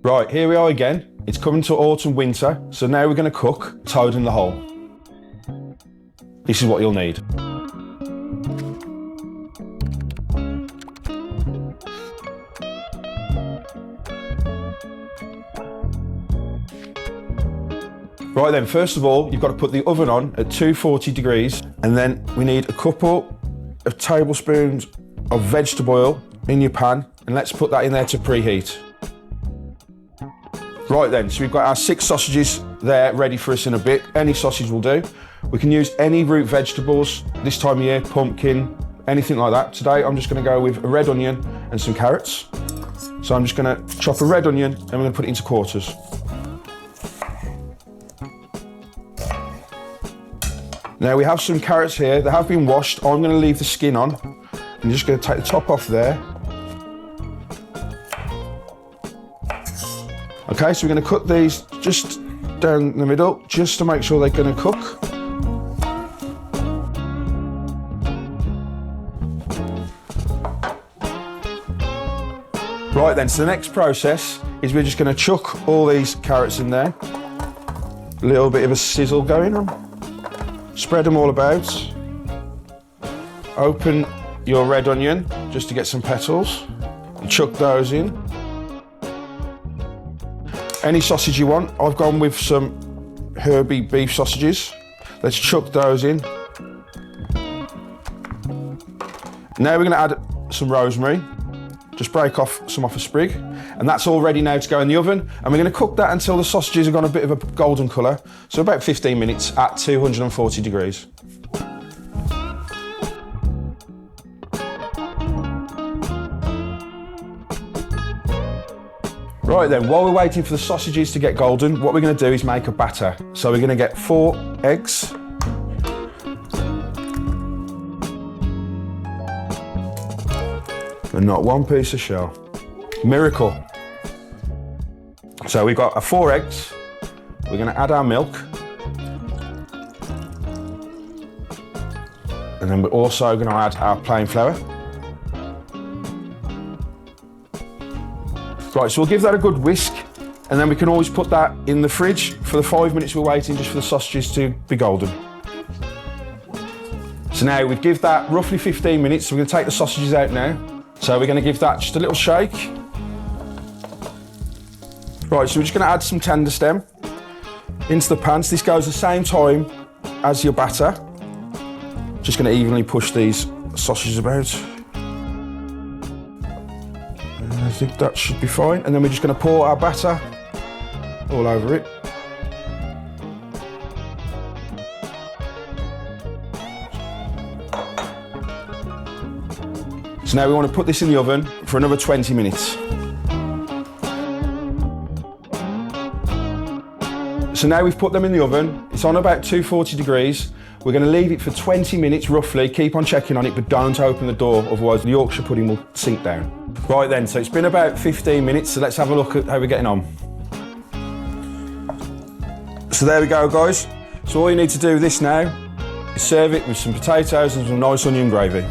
Right, here we are again. It's coming to autumn, winter, so now we're going to cook toad in the hole. This is what you'll need. Right then, first of all, you've got to put the oven on at 240 degrees, and then we need a couple of tablespoons of vegetable oil in your pan, and let's put that in there to preheat. Right then, so we've got our 6 sausages there ready for us in a bit. Any sausage will do. We can use any root vegetables this time of year, pumpkin, anything like that. Today, I'm just gonna go with a red onion and some carrots. So I'm just gonna chop a red onion and I'm gonna put it into quarters. Now we have some carrots here. They have been washed. I'm going to leave the skin on. I'm just going to take the top off there. Okay, so we're going to cut these just down the middle, just to make sure they're going to cook. Right then, so the next process is we're just going to chuck all these carrots in there. A little bit of a sizzle going on. Spread them all about. Open your red onion just to get some petals and chuck those in. Any sausage you want. I've gone with some herby beef sausages. Let's chuck those in. Now we're going to add some rosemary. Just break off some off a sprig. And that's all ready now to go in the oven. And we're going to cook that until the sausages have gone a bit of a golden colour. So about 15 minutes at 240 degrees. Right then, while we're waiting for the sausages to get golden, what we're going to do is make a batter. So we're going to get 4 eggs. And not one piece of shell. Miracle. So we've got our 4 eggs. We're going to add our milk. And then we're also going to add our plain flour. Right, so we'll give that a good whisk, and then we can always put that in the fridge for the 5 minutes we're waiting just for the sausages to be golden. So now we've given that roughly 15 minutes, so we're going to take the sausages out now. So we're going to give that just a little shake. Right, so we're just going to add some tenderstem into the pan. So this goes the same time as your batter. Just going to evenly push these sausages about. And I think that should be fine. And then we're just going to pour our batter all over it. So now we want to put this in the oven for another 20 minutes. So now we've put them in the oven. It's on about 240 degrees. We're going to leave it for 20 minutes roughly. Keep on checking on it, but don't open the door, otherwise the Yorkshire pudding will sink down. Right then, so it's been about 15 minutes, so let's have a look at how we're getting on. So there we go, guys. So all you need to do with this now is serve it with some potatoes and some nice onion gravy.